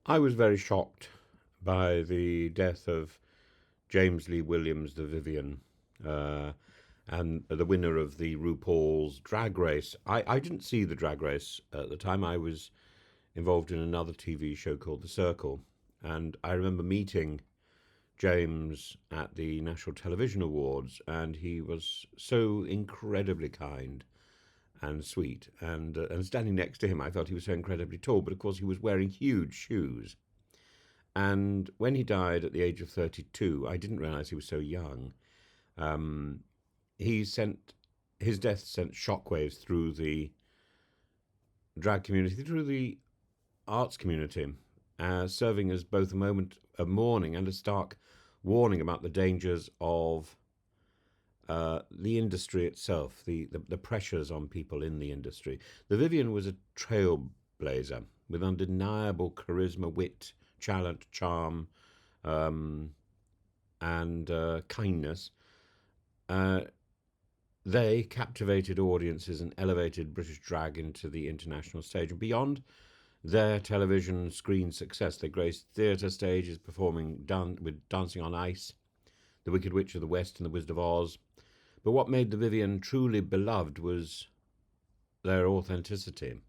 I was very shocked by the death of James Lee Williams, the Vivienne, uh, and the winner of the RuPaul's Drag Race. I didn't see the Drag Race at the time. I was involved in another TV show called The Circle, and I remember meeting James at the National Television Awards, and he was so incredibly kind and sweet. And standing next to him, I felt he was so incredibly tall, but of course he was wearing huge shoes. And when he died at the age of 32, I didn't realize he was so young. Um, he sent his death sent shockwaves through the drag community, through the arts community, serving as both a moment of mourning and a stark warning about the dangers of the industry itself, the pressures on people in the industry. The Vivienne was a trailblazer with undeniable charisma, wit, talent, charm, um, and kindness. Uh, they captivated audiences and elevated British drag into the international stage. And beyond their television screen success, they graced theatre stages, performing with Dancing on Ice, The Wicked Witch of the West, and The Wizard of Oz. But what made the Vivienne truly beloved was their authenticity.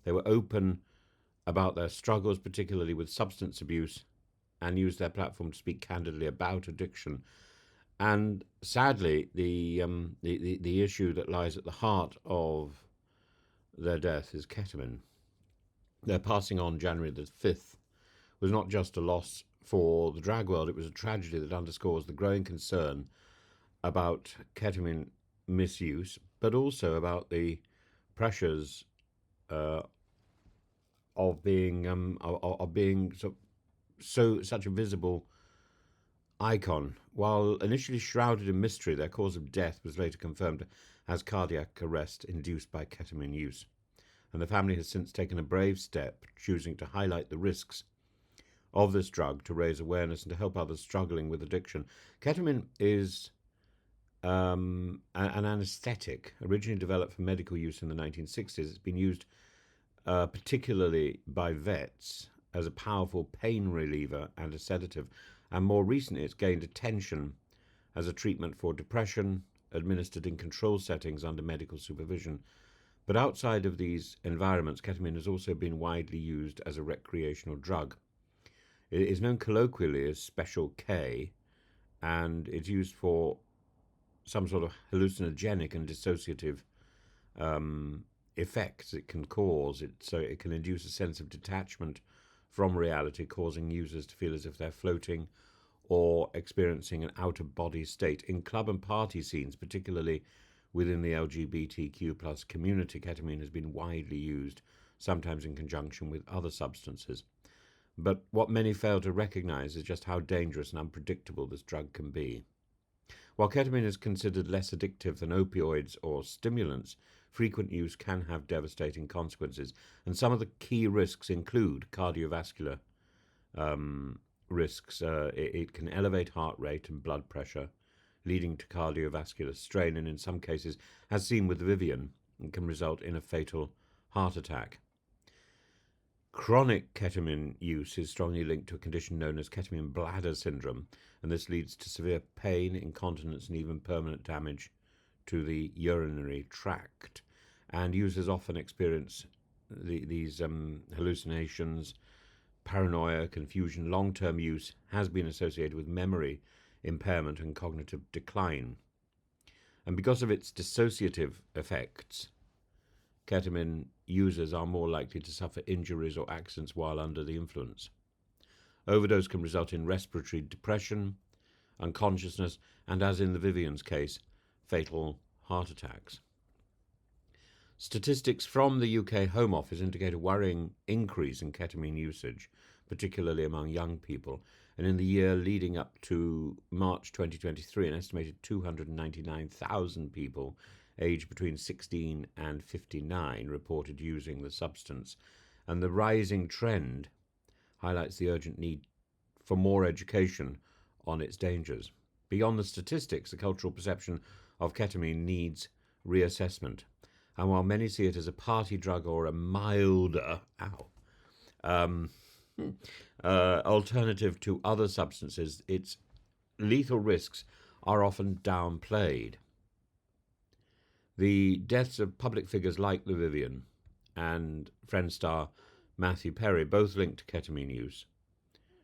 They were open about their struggles, particularly with substance abuse, and used their platform to speak candidly about addiction. And sadly, the issue that lies at the heart of their death is ketamine. Their passing on January the 5th was not just a loss for the drag world, it was a tragedy that underscores the growing concern about ketamine misuse, but also about the pressures uh, of being such a visible icon. While initially shrouded in mystery, their cause of death was later confirmed as cardiac arrest induced by ketamine use. And the family has since taken a brave step, choosing to highlight the risks of this drug to raise awareness and to help others struggling with addiction. Ketamine is an anesthetic originally developed for medical use in the 1960s. It's been used particularly by vets as a powerful pain reliever and a sedative. And more recently, it's gained attention as a treatment for depression, administered in controlled settings under medical supervision. But outside of these environments, ketamine has also been widely used as a recreational drug. It is known colloquially as Special K, and it's used for some sort of hallucinogenic and dissociative effects it can cause. So it can induce a sense of detachment from reality, causing users to feel as if they're floating or experiencing an out-of-body state. In club and party scenes, particularly within the LGBTQ plus community, ketamine has been widely used, sometimes in conjunction with other substances. But what many fail to recognize is just how dangerous and unpredictable this drug can be. While ketamine is considered less addictive than opioids or stimulants, frequent use can have devastating consequences, and some of the key risks include cardiovascular risks. It can elevate heart rate and blood pressure, leading to cardiovascular strain, and in some cases, as seen with Vivienne, it can result in a fatal heart attack. Chronic ketamine use is strongly linked to a condition known as ketamine bladder syndrome, and this leads to severe pain, incontinence, and even permanent damage to the urinary tract. And users often experience these hallucinations, paranoia, confusion. Long-term use has been associated with memory impairment and cognitive decline. And because of its dissociative effects, ketamine users are more likely to suffer injuries or accidents while under the influence. Overdose can result in respiratory depression, unconsciousness, and, as in the Vivienne's case, fatal heart attacks. Statistics from the UK Home Office indicate a worrying increase in ketamine usage, particularly among young people. And in the year leading up to March 2023, an estimated 299,000 people aged between 16 and 59 reported using the substance. And the rising trend highlights the urgent need for more education on its dangers. Beyond the statistics, the cultural perception of ketamine needs reassessment. And while many see it as a party drug or a milder alternative to other substances, its lethal risks are often downplayed. The deaths of public figures like the Vivienne and Friend star Matthew Perry, both linked to ketamine use,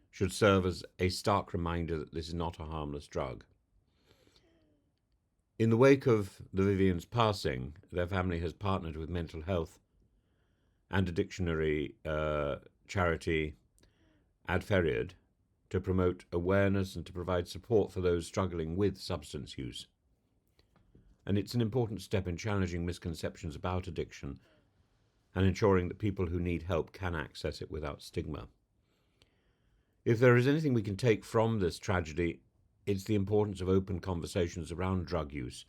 should serve as a stark reminder that this is not a harmless drug. In the wake of the Vivienne's passing, their family has partnered with mental health and addictionary charity Advocacy to promote awareness and to provide support for those struggling with substance use. And it's an important step in challenging misconceptions about addiction and ensuring that people who need help can access it without stigma. If there is anything we can take from this tragedy, it's the importance of open conversations around drug use.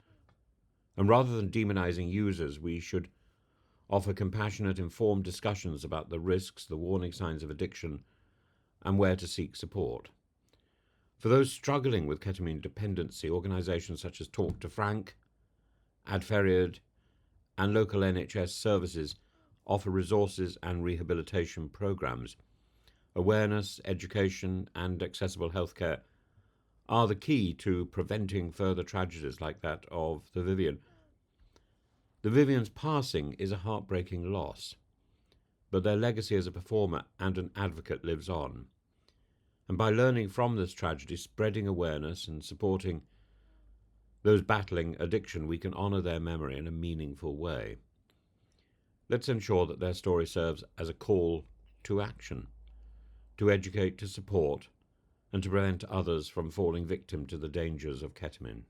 And rather than demonizing users, we should offer compassionate, informed discussions about the risks, the warning signs of addiction, and where to seek support. For those struggling with ketamine dependency, organisations such as Talk to Frank, Advocacy, and local NHS services offer resources and rehabilitation programs. Awareness, education, and accessible healthcare are the key to preventing further tragedies like that of the Vivienne. The Vivienne's passing is a heartbreaking loss, but their legacy as a performer and an advocate lives on. And by learning from this tragedy, spreading awareness and supporting those battling addiction, we can honour their memory in a meaningful way. Let's ensure that their story serves as a call to action, to educate, to support, and to prevent others from falling victim to the dangers of ketamine.